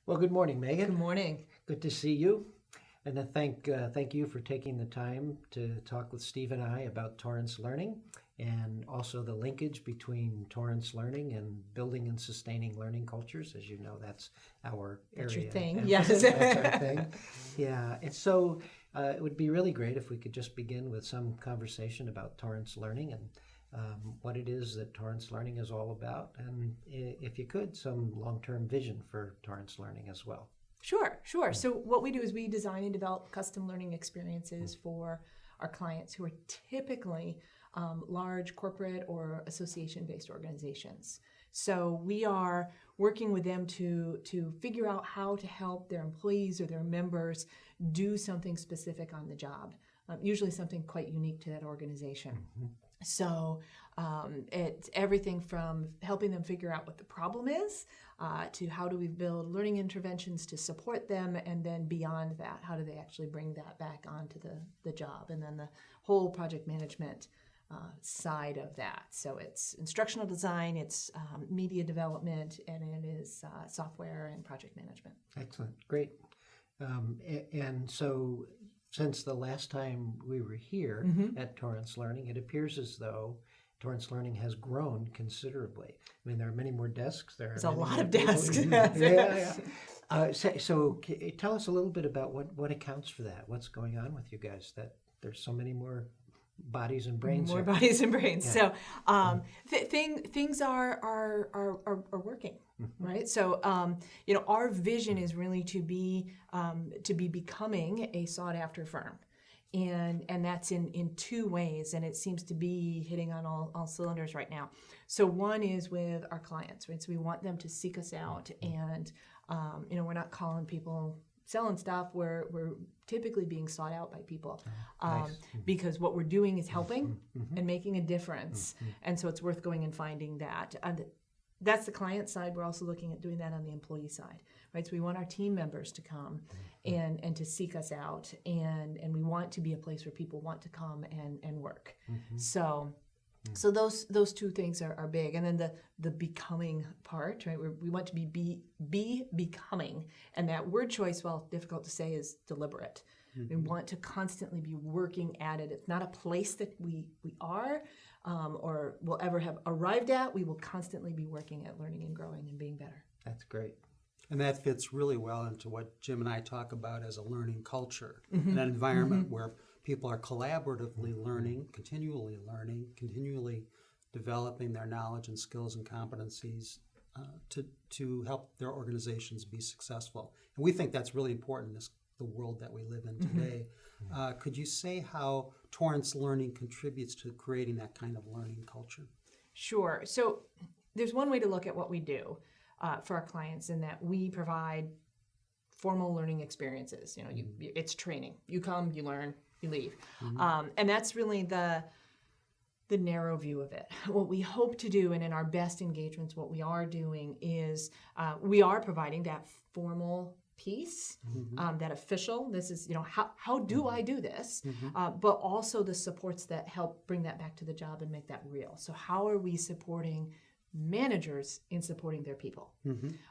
Well, good morning, Megan. Good morning. Good to see you. And to thank you for taking the time to talk with Steve and I about Torrance Learning and also the linkage between Torrance Learning and building and sustaining learning cultures. As you know, that's our area. That's your thing, emphasis. yes. That's our thing. Yeah. And so it would be really great if we could just begin with some conversation about Torrance Learning and what it is that Torrance Learning is all about. And if you could, some long-term vision for Torrance Learning as well. Sure. So what we do is we design and develop custom learning experiences for our clients who are typically large corporate or association-based organizations. So we are working with them to figure out how to help their employees or their members do something specific on the job, usually something quite unique to that organization. Mm-hmm. So it's everything from helping them figure out what the problem is to how do we build learning interventions to support them, and then beyond that, how do they actually bring that back onto the job, and then the whole project management side of that. So it's instructional design, it's media development, and it is software and project management. Excellent. Great. And so since the last time we were here at Torrance Learning, it appears as though Torrance Learning has grown considerably. I mean, there are many more desks. There's a lot of desks. Yeah. So tell us a little bit about what accounts for that. What's going on with you guys that there's so many more bodies and brains? More bodies and brains. Yeah. So things are working, right? So our vision is really to be becoming a sought after firm. And that's in two ways, and it seems to be hitting on all cylinders right now. So one is with our clients, right? So we want them to seek us out, and we're not calling people selling stuff. We're typically being sought out by people Nice. Because what we're doing is helping and making a difference, and so it's worth going and finding that. And that's the client side. We're also looking at doing that on the employee side, right? So we want our team members to come and to seek us out, and we want to be a place where people want to come and work. So those two things are big, and then the becoming part, right? We want to be becoming, and that word choice, while difficult to say, is deliberate. We want to constantly be working at it. It's not a place that we are or will ever have arrived at. We will constantly be working at learning and growing and being better. That's great. And that fits really well into what Jim and I talk about as a learning culture, an environment where people are collaboratively learning, continually developing their knowledge and skills and competencies to help their organizations be successful. And we think that's really important in the world that we live in today. Could you say how Torrance Learning contributes to creating that kind of learning culture? Sure. So there's one way to look at what we do for our clients, in that we provide formal learning experiences. It's training. You come, you learn, you leave. And that's really the narrow view of it. What we hope to do, and in our best engagements, what we are doing is we are providing that formal piece, that official, this is, how do I do this? But also the supports that help bring that back to the job and make that real. So how are we supporting managers in supporting their people?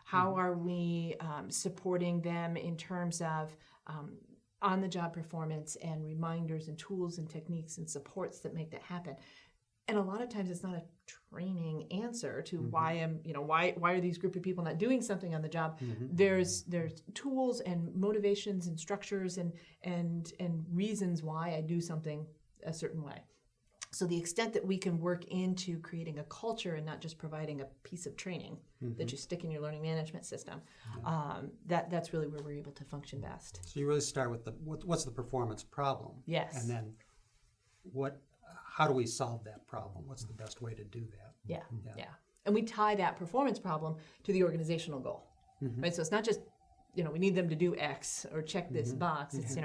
How are we supporting them in terms of on-the-job performance and reminders and tools and techniques and supports that make that happen? And a lot of times it's not a training answer to why are these group of people not doing something on the job? There's tools and motivations and structures and reasons why I do something a certain way. So the extent that we can work into creating a culture and not just providing a piece of training that you stick in your learning management system, that's really where we're able to function best. So you really start with what's the performance problem? Yes. And then how do we solve that problem? What's the best way to do that? Yeah. And we tie that performance problem to the organizational goal, right? So it's not just, we need them to do X or check this box. It's,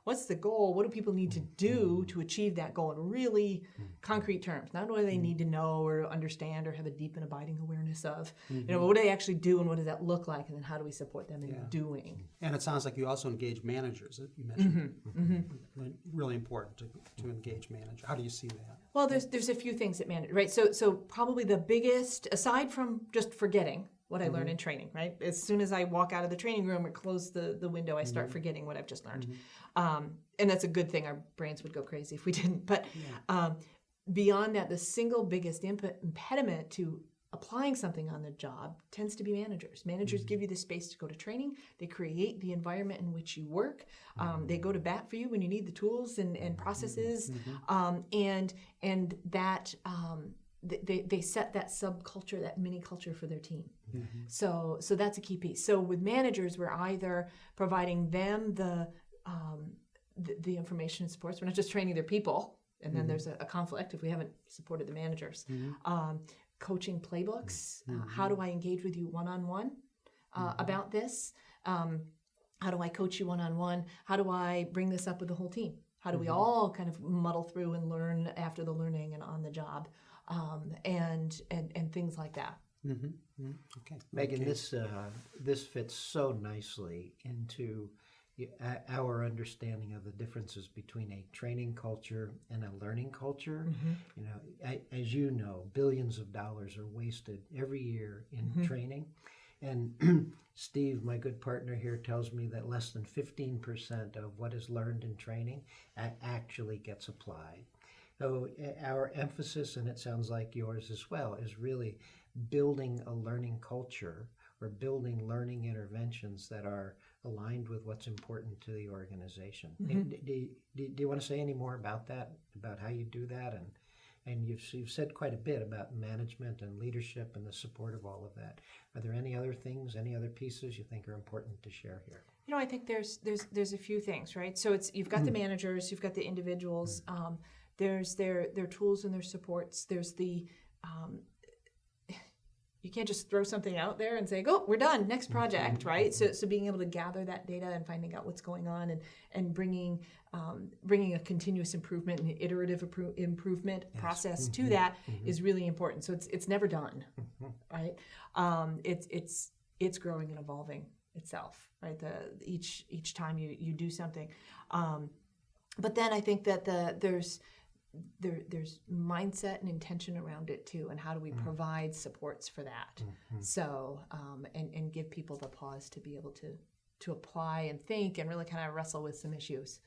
what's the goal? What do people need to do to achieve that goal in really concrete terms? Not what do they need to know or understand or have a deep and abiding awareness of. What do they actually do, and what does that look like? And then how do we support them in doing? And it sounds like you also engage managers, that you mentioned. Really important to engage managers. How do you see that? Well, there's a few things that manage, right? So probably the biggest, aside from just forgetting what I learn in training, right? As soon as I walk out of the training room or close the window, I start forgetting what I've just learned. And that's a good thing. Our brains would go crazy if we didn't. But beyond that, the single biggest impediment to applying something on the job tends to be managers. Managers give you the space to go to training. They create the environment in which you work. They go to bat for you when you need the tools and processes. And that they set that subculture, that mini culture for their team. So that's a key piece. So with managers, we're either providing them the information and supports. We're not just training their people, and then there's a conflict if we haven't supported the managers. Coaching playbooks. How do I engage with you one-on-one about this? How do I coach you one-on-one? How do I bring this up with the whole team? How do we all kind of muddle through and learn after the learning and on the job, and things like that. Okay, Megan, this fits so nicely into our understanding of the differences between a training culture and a learning culture. You know, as you know, billions of dollars are wasted every year in training. And Steve, my good partner here, tells me that less than 15% of what is learned in training actually gets applied. So our emphasis, and it sounds like yours as well, is really building a learning culture or building learning interventions that are aligned with what's important to the organization. Do you want to say any more about that, about how you do that? And you've said quite a bit about management and leadership and the support of all of that. Are there any other things, any other pieces you think are important to share here? You know, I think there's a few things, right? So you've got the managers, you've got the individuals, there's their tools and their supports. There's the you can't just throw something out there and say, "Go, we're done, next project," right? So being able to gather that data and finding out what's going on and bringing a continuous improvement and iterative improvement process to that is really important. So it's never done, right? It's growing and evolving itself, right? Each time you do something, but then I think that there's mindset and intention around it too, and how do we provide supports for that? So and give people the pause to be able to apply and think and really kind of wrestle with some issues.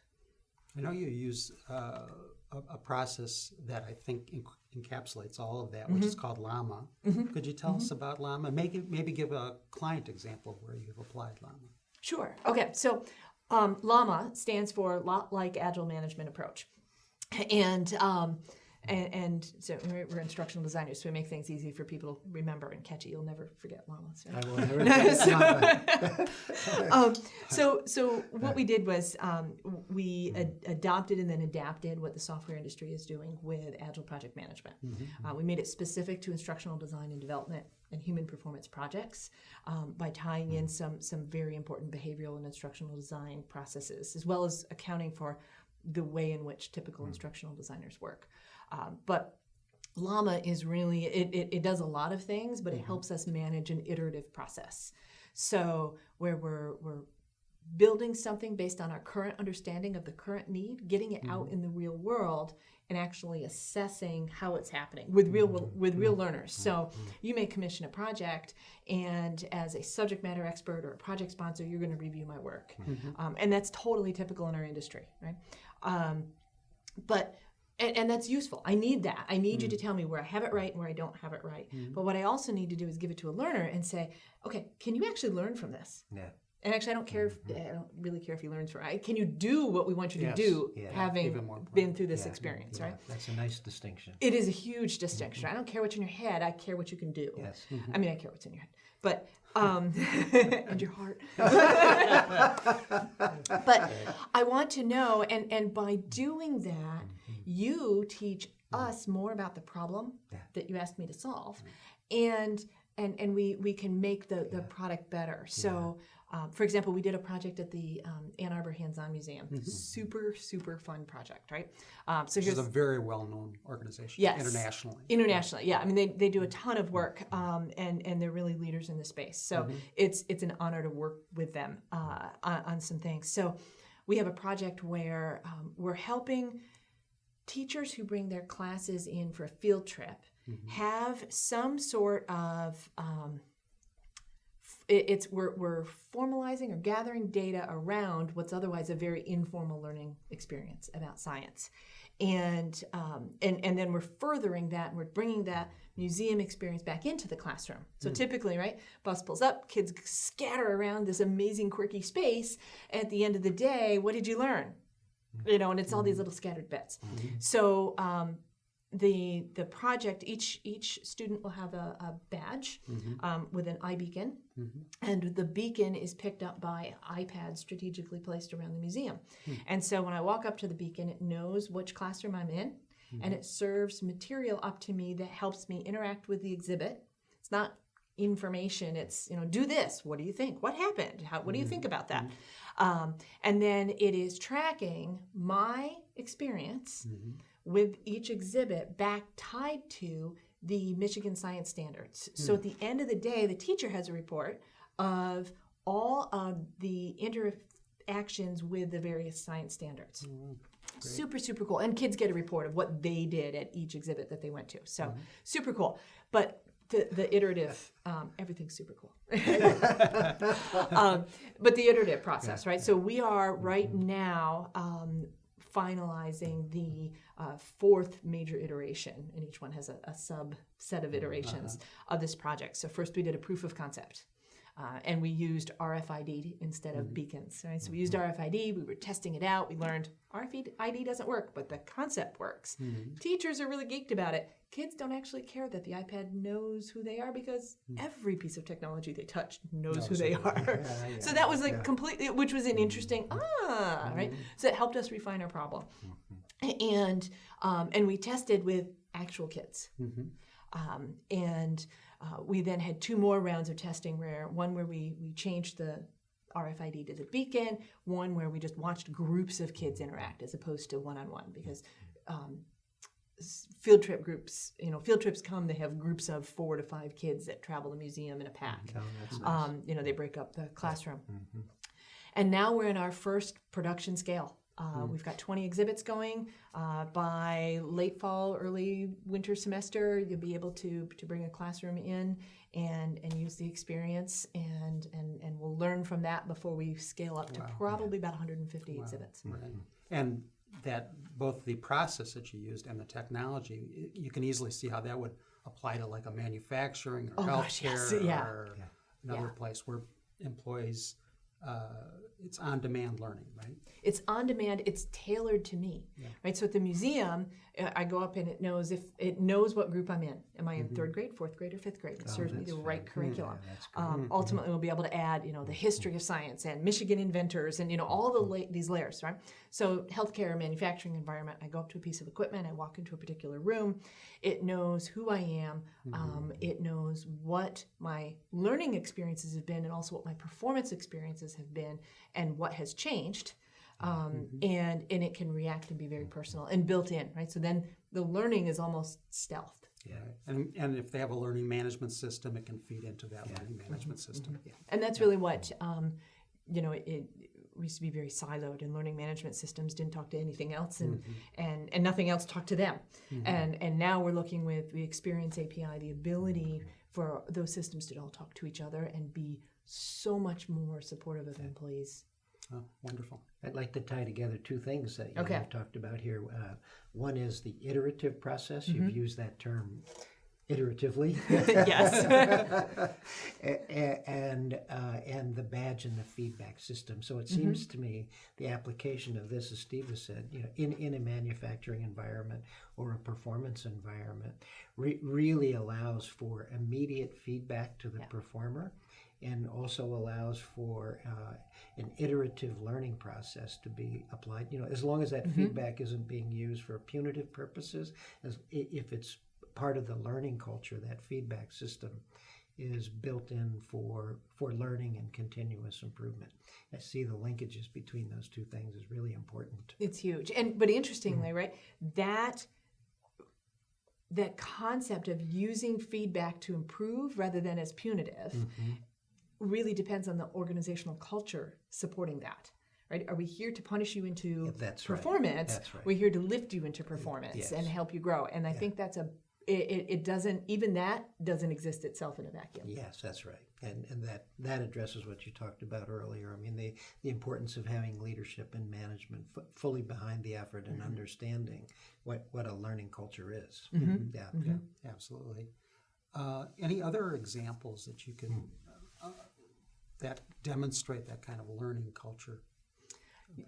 I know you use a process that I think encapsulates all of that, which is called LLAMA. Could you tell us about LLAMA? Maybe give a client example where you've applied LLAMA. Sure. Okay. So LLAMA stands for Lot Like Agile Management Approach. And so we're instructional designers, so we make things easy for people to remember and catchy. You'll never forget llamas. Right? I will never forget llama. So what we did was we adopted and then adapted what the software industry is doing with Agile project management. We made it specific to instructional design and development and human performance projects by tying in some very important behavioral and instructional design processes, as well as accounting for the way in which typical instructional designers work. But LLAMA is really, it does a lot of things, but it helps us manage an iterative process. So where we're building something based on our current understanding of the current need, getting it out in the real world, and actually assessing how it's happening with real learners. So you may commission a project, and as a subject matter expert or a project sponsor, you're going to review my work. And that's totally typical in our industry, right? But that's useful. I need that. I need you to tell me where I have it right and where I don't have it right. But what I also need to do is give it to a learner and say, okay, can you actually learn from this? Yeah. And actually, I don't really care if he learns from it. Can you do what we want you to do, having been through this experience, right? That's a nice distinction. It is a huge distinction. I don't care what's in your head. I care what you can do. Yes. I mean, I care what's in your head, but and your heart. But I want to know, and by doing that, you teach us more about the problem that you asked me to solve, and we can make the product better. So. For example, we did a project at the Ann Arbor Hands-On Museum. Super, super fun project, right? So Which is a very well-known organization internationally. Internationally, yeah. I mean, they do a ton of work, and they're really leaders in the space. So it's an honor to work with them on some things. So we have a project where we're helping teachers who bring their classes in for a field trip have some sort of we're formalizing or gathering data around what's otherwise a very informal learning experience about science, and then we're furthering that, and we're bringing that museum experience back into the classroom. So typically, right, bus pulls up, kids scatter around this amazing quirky space. At the end of the day, what did you learn? And it's all these little scattered bits. So the project, each student will have a badge with an iBeacon, and the beacon is picked up by iPads strategically placed around the museum. And so when I walk up to the beacon, it knows which classroom I'm in, and it serves material up to me that helps me interact with the exhibit. It's not information, it's, do this, what do you think, what happened, what do you think about that? And then it is tracking my experience with each exhibit back tied to the Michigan Science Standards. So at the end of the day, the teacher has a report of all of the interactions with the various science standards. Super, super cool. And kids get a report of what they did at each exhibit that they went to. So super cool. But the iterative, everything's super cool. But the iterative process, right? So we are right now finalizing the fourth major iteration, and each one has a subset of iterations of this project. So first we did a proof of concept. And we used RFID instead of beacons, right? So we used RFID, we were testing it out, we learned RFID doesn't work, but the concept works. Teachers are really geeked about it. Kids don't actually care that the iPad knows who they are because every piece of technology they touch knows who they are. So that was completely, which was an interesting, right? So it helped us refine our problem. And we tested with actual kids. We then had two more rounds of testing, where we changed the RFID to the beacon, one where we just watched groups of kids interact as opposed to one-on-one, because field trips come, they have groups of 4 to 5 kids that travel the museum in a pack. That's nice. They break up the classroom. And now we're in our first production scale. We've got 20 exhibits going. By late fall, early winter semester, you'll be able to bring a classroom in and use the experience, and we'll learn from that before we scale up to probably about 150 exhibits. Right. And that both the process that you used and the technology, you can easily see how that would apply to like a manufacturing or healthcare or another place where employees, it's on-demand learning, right? It's on-demand. It's tailored to me, right? So at the museum, I go up and it knows what group I'm in. Am I in 3rd grade, 4th grade, or 5th grade? It serves me the right curriculum. Ultimately, we'll be able to add, the history of science and Michigan inventors and all these layers, right? So healthcare and manufacturing environment, I go up to a piece of equipment, I walk into a particular room, it knows who I am, it knows what my learning experiences have been and also what my performance experiences have been and what has changed. And it can react and be very personal and built in, right? So then the learning is almost stealthed. Yeah, and if they have a learning management system, it can feed into that learning management system. And that's really what, it used to be very siloed, and learning management systems didn't talk to anything else, and nothing else talked to them. And now we're looking with the Experience API, the ability for those systems to all talk to each other and be so much more supportive of employees. Oh, wonderful. I'd like to tie together two things that you have talked about here. One is the iterative process. You've used that term iteratively. Yes. and the badge and the feedback system. So it seems to me the application of this, as Steve has said, in a manufacturing environment or a performance environment, really allows for immediate feedback to the performer, and also allows for an iterative learning process to be applied. As long as that feedback isn't being used for punitive purposes, if it's part of the learning culture, that feedback system is built in for learning and continuous improvement. I see the linkages between those two things is really important. It's huge. But interestingly, right, that concept of using feedback to improve rather than as punitive really depends on the organizational culture supporting that. Right? Are we here to punish you into performance? That's right. We're here to lift you into performance and help you grow. And I think that's it doesn't exist itself in a vacuum. Yes, that's right. And that addresses what you talked about earlier. I mean, the importance of having leadership and management fully behind the effort and understanding what a learning culture is. Yeah, absolutely. Any other examples that you can that demonstrate that kind of learning culture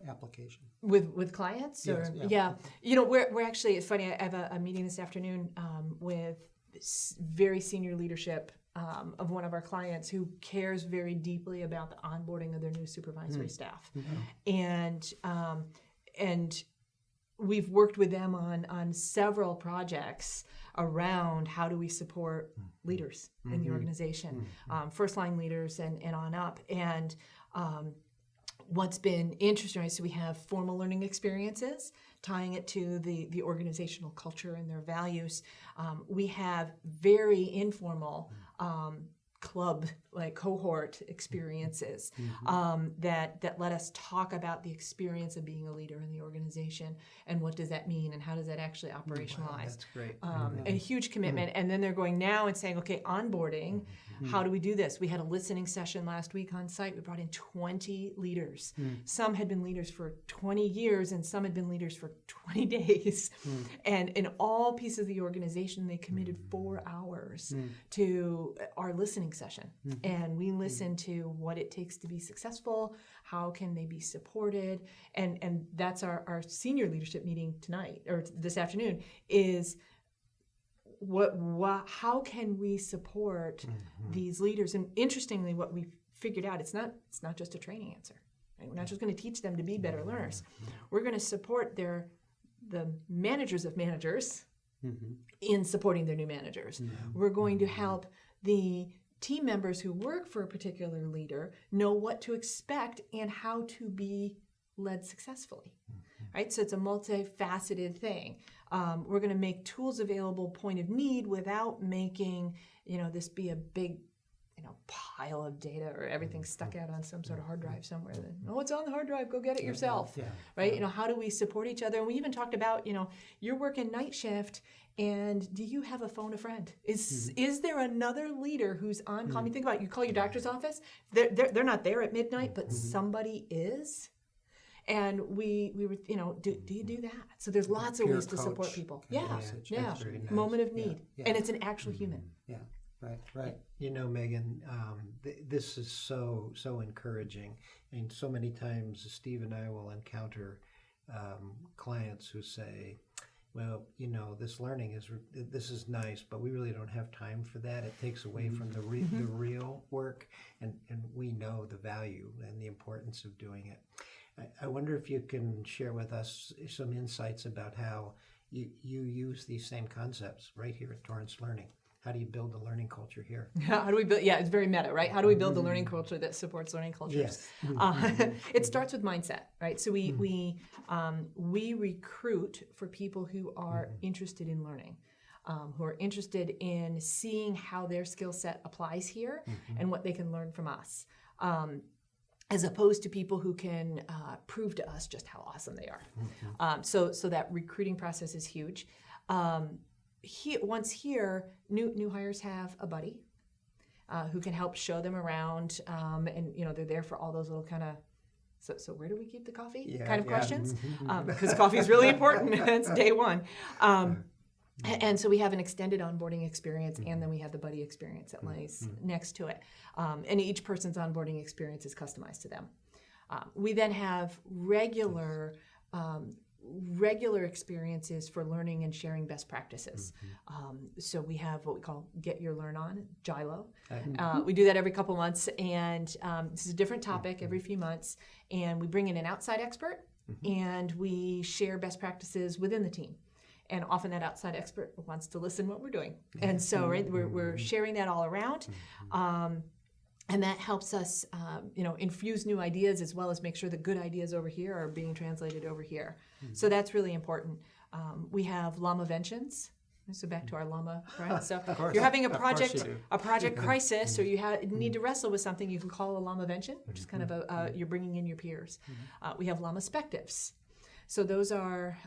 application with clients? Yes, or yeah. You know, we're actually, it's funny, I have a meeting this afternoon with very senior leadership of one of our clients who cares very deeply about the onboarding of their new supervisory staff. And we've worked with them on several projects around how do we support leaders in the organization, first line leaders and on up. And what's been interesting, right, so we have formal learning experiences, tying it to the organizational culture and their values. We have very informal club, like cohort experiences that let us talk about the experience of being a leader in the organization and what does that mean and how does that actually operationalize. Wow, that's great. A huge commitment. And then they're going now and saying, okay, onboarding, how do we do this? We had a listening session last week on site. We brought in 20 leaders. Some had been leaders for 20 years and some had been leaders for 20 days. And in all pieces of the organization, they committed 4 hours to our listening session. And we listened to what it takes to be successful, how can they be supported, and that's our senior leadership meeting tonight, or this afternoon, is how can we support these leaders? And interestingly, what we figured out, it's not just a training answer. Right? We're not just going to teach them to be better learners. We're going to support the managers of managers in supporting their new managers. We're going to help the team members who work for a particular leader know what to expect and how to be led successfully. Right? So it's a multifaceted thing. We're going to make tools available point of need without making, this be a big, pile of data or everything stuck out on some sort of hard drive somewhere. Oh, it's on the hard drive. Go get it yourself. Right? How do we support each other? And we even talked about, you're working night shift, and do you have a phone a friend? Is there another leader who's on call? I mean, think about it. You call your doctor's office. They're not there at midnight, but somebody is. And we were, do you do that? So there's lots of ways to support people. That's very nice. Moment of need. And it's an actual human. Right. Megan, this is so encouraging. And so many times Steve and I will encounter clients who say, well, this learning this is nice, but we really don't have time for that. It takes away from the real work, and we know the value and the importance of doing it. I wonder if you can share with us some insights about how you use these same concepts right here at Torrance Learning. How do you build the learning culture here? How do we build? Yeah, it's very meta, right? How do we build the learning culture that supports learning cultures? Yes. It starts with mindset, right? So we recruit for people who are interested in learning, who are interested in seeing how their skill set applies here and what they can learn from us, as opposed to people who can prove to us just how awesome they are. So that recruiting process is huge. Once here, new hires have a buddy who can help show them around, and they're there for all those little kind of so where do we keep the coffee kind of questions, because coffee is really important. That's day one. And so we have an extended onboarding experience, and then we have the buddy experience that lays next to it. And each person's onboarding experience is customized to them. We then have regular experiences for learning and sharing best practices. So we have what we call Get Your Learn On, GILO. We do that every couple months, and this is a different topic every few months. And we bring in an outside expert, and we share best practices within the team. And often that outside expert wants to listen what we're doing. And so we're sharing that all around. And that helps us, infuse new ideas as well as make sure that good ideas over here are being translated over here. So that's really important. We have Llamaventions. So back to our llama, right? So if you're having a project crisis, or you need to wrestle with something, you can call a Llamavention, which is kind of you're bringing in your peers. We have Llamaspectives. So those are,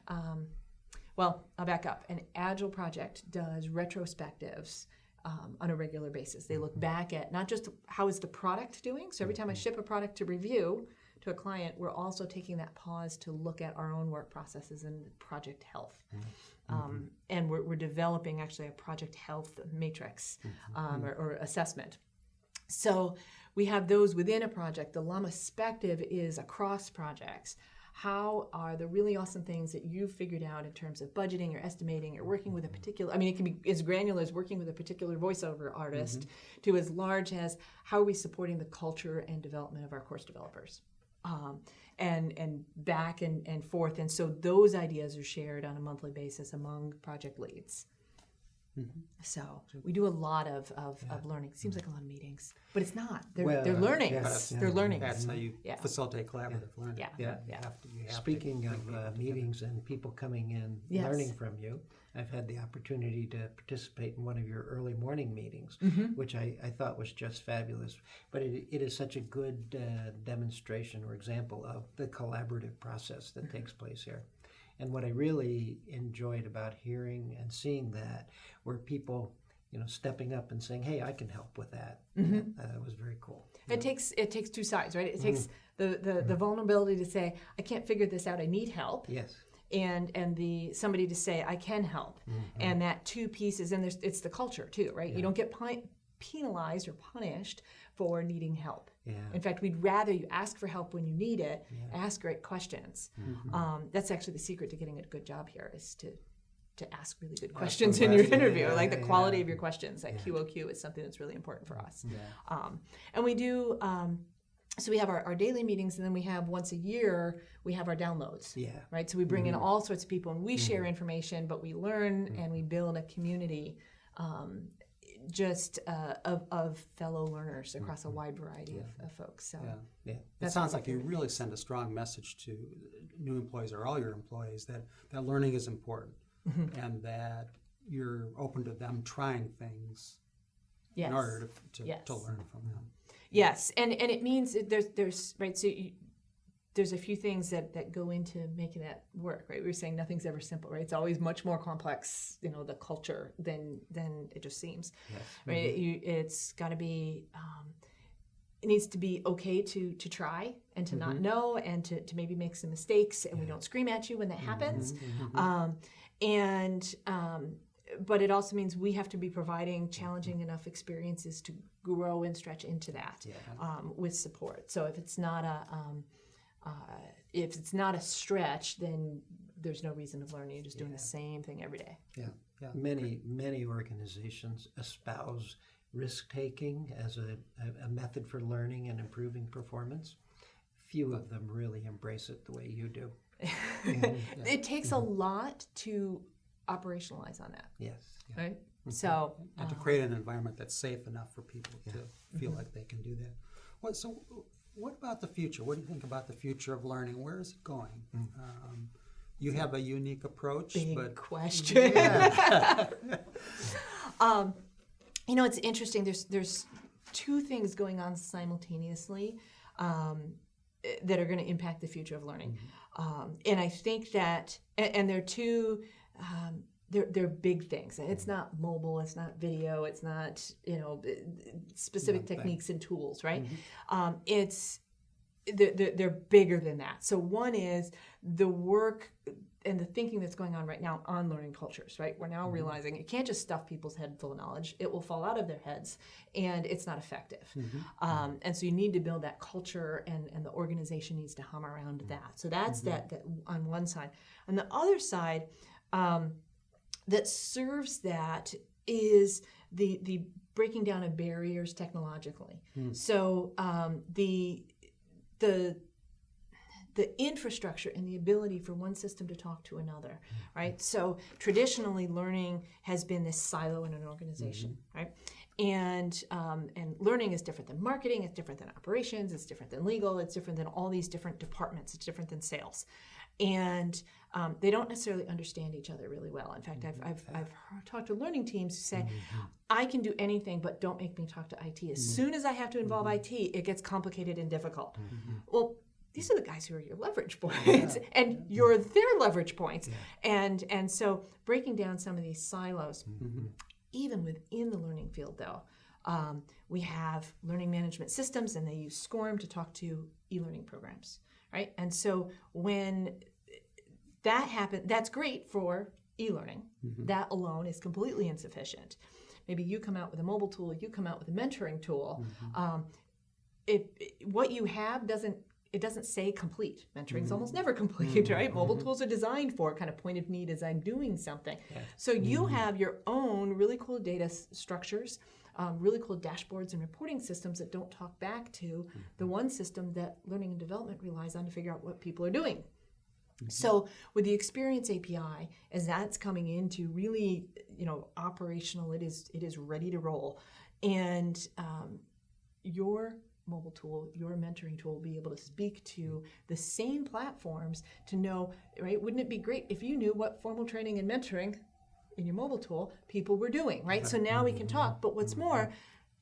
I'll back up. An agile project does retrospectives on a regular basis. They look back at not just how is the product doing. So every time I ship a product to review to a client, we're also taking that pause to look at our own work processes and project health. And we're developing actually a project health matrix or assessment. So we have those within a project. The Llama Spective is across projects. How are the really awesome things that you've figured out in terms of budgeting or estimating or working with a particular, I mean, it can be as granular as working with a particular voiceover artist to as large as how are we supporting the culture and development of our course developers. And back and forth. And so those ideas are shared on a monthly basis among project leads. So we do a lot of learning. Seems like a lot of meetings, but it's not. They're learning. Yes, They're learning. That's how you facilitate collaborative learning. Yeah. You have to Speaking bring of people together. meetings and people coming in Yes. learning from you, I've had the opportunity to participate in one of your early morning meetings, which I thought was just fabulous. But it is such a good demonstration or example of the collaborative process that takes place here. And what I really enjoyed about hearing and seeing that were people, stepping up and saying, "Hey, I can help with that." That was very cool. It takes two sides, right? It takes the vulnerability to say, "I can't figure this out. I need help." Yes. And the somebody to say, "I can help." And that two pieces, and it's the culture too, right? You don't get penalized or punished for needing help. Yeah. In fact, we'd rather you ask for help when you need it, ask great questions. That's actually the secret to getting a good job here is to ask really good questions in your interview, like the quality of your questions. That QOQ is something that's really important for us. And we do, so we have our daily meetings, and then we have once a year, we have our downloads. Right? So we bring in all sorts of people, and we share information, but we learn and we build a community of fellow learners across a wide variety of folks. So It sounds like you really send a strong message to new employees or all your employees that learning is important and that you're open to them trying things in order to learn from them. Yes, and it means there's right. So there's a few things that go into making that work, right? We were saying nothing's ever simple, right? It's always much more complex, the culture than it just seems, right? It's got to be, it needs to be okay to try and to not know and to maybe make some mistakes, and we don't scream at you when that happens. But it also means we have to be providing challenging enough experiences to grow and stretch into that with support. So if it's not a stretch, then there's no reason to learn. You're just doing the same thing every day. Many organizations espouse risk-taking as a method for learning and improving performance. Few of them really embrace it the way you do. It takes a lot to operationalize on that. Yes. Right? So and to create an environment that's safe enough for people to feel like they can do that. What about the future? What do you think about the future of learning? Where is it going? You have a unique approach. Big question. It's interesting. There's two things going on simultaneously that are going to impact the future of learning. And I think that, and they're two, they're big things. It's not mobile, it's not video, it's not, specific techniques and tools, right? They're bigger than that. So one is the work and the thinking that's going on right now on learning cultures, right? We're now realizing you can't just stuff people's head full of knowledge. It will fall out of their heads, and it's not effective. And so you need to build that culture, and the organization needs to hum around that. So that's that on one side. On the other side, that serves that is the breaking down of barriers technologically. So the infrastructure and the ability for one system to talk to another, right? So traditionally, learning has been this silo in an organization, right? And learning is different than marketing, it's different than operations, it's different than legal, it's different than all these different departments, it's different than sales. And they don't necessarily understand each other really well. In fact, I've talked to learning teams who say, I can do anything, but don't make me talk to IT. As soon as I have to involve IT, it gets complicated and difficult. Well, these are the guys who are your leverage points, and you're their leverage points. And so breaking down some of these silos. Even within the learning field, though, we have learning management systems, and they use SCORM to talk to e-learning programs, right? And so when that happens, that's great for e-learning. That alone is completely insufficient. Maybe you come out with a mobile tool, you come out with a mentoring tool. What you have doesn't say complete. Mentoring's almost never complete, right? Mobile tools are designed for kind of point of need as I'm doing something. Yeah. So you have your own really cool data structures, really cool dashboards and reporting systems that don't talk back to the one system that learning and development relies on to figure out what people are doing. So with the Experience API, as that's coming into really, operational, it is ready to roll. And your mobile tool, your mentoring tool will be able to speak to the same platforms to know, right? Wouldn't it be great if you knew what formal training and mentoring in your mobile tool people were doing, right? So now we can talk. But what's more,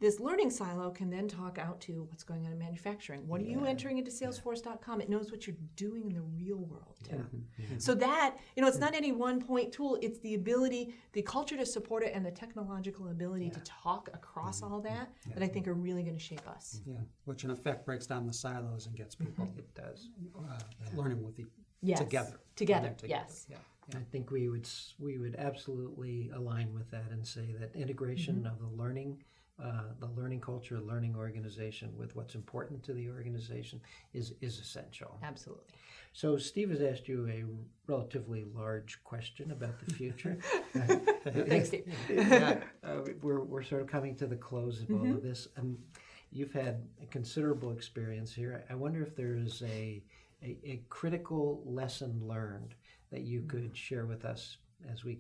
this learning silo can then talk out to what's going on in manufacturing. What are you entering into Salesforce.com? It knows what you're doing in the real world too. So that, it's not any one point tool. It's the ability, the culture to support it, and the technological ability to talk across all that that I think are really going to shape us. Yeah, which in effect breaks down the silos and gets people It does. learning with Together. Yes. Yeah. I think we would absolutely align with that and say that integration of the learning culture, learning organization with what's important to the organization is essential. Absolutely. So Steve has asked you a relatively large question about the future. Thanks, Steve. We're sort of coming to the close of all of this. You've had a considerable experience here. I wonder if there is a critical lesson learned that you could share with us as we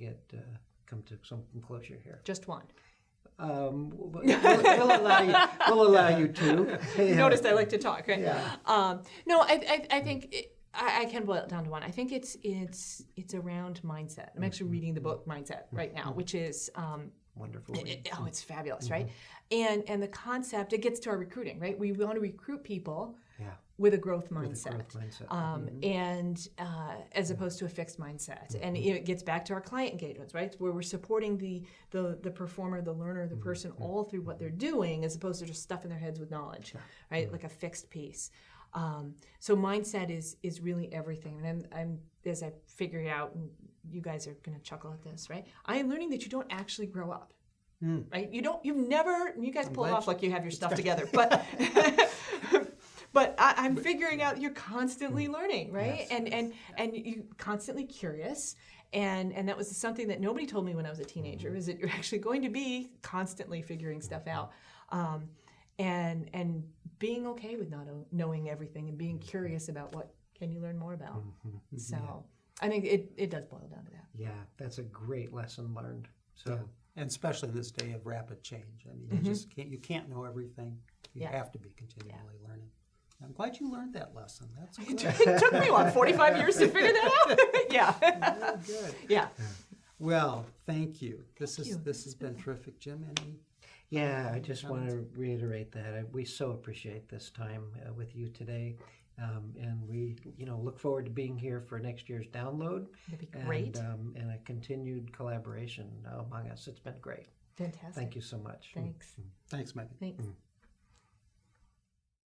come to some closure here. Just one. We'll allow you to. You noticed I like to talk, right? Yeah. No, I think I can boil it down to one. I think it's around mindset. I'm actually reading the book Mindset right now, which is wonderful. It's fabulous, right? And the concept, it gets to our recruiting, right? We want to recruit people with a growth mindset, and as opposed to a fixed mindset. And it gets back to our client engagements, right? Where we're supporting the performer, the learner, the person all through what they're doing, as opposed to just stuffing their heads with knowledge, right? Like a fixed piece. So mindset is really everything. And I'm as I figure it out, and you guys are going to chuckle at this, right? I am learning that you don't actually grow up. Right? You guys pull it off like you have your stuff together, but but I'm figuring out you're constantly learning, right? Yes. And you're constantly curious. And that was something that nobody told me when I was a teenager, is that you're actually going to be constantly figuring stuff out. And being okay with not knowing everything and being curious about what can you learn more about. So I think it does boil down to that. Yeah, that's a great lesson learned. So. Yeah. And especially in this day of rapid change. I mean, you can't know everything. You have to be continually learning. I'm glad you learned that lesson. That's good. It took me, 45 years to figure that out? Yeah. Good. Yeah. Well, thank you. This has been terrific. Jim, any? Yeah, I just want to reiterate that. We so appreciate this time with you today. And we, look forward to being here for next year's download. That'd be great. And a continued collaboration among us. It's been great. Fantastic. Thank you so much. Thanks. Thanks, Megan. Thanks.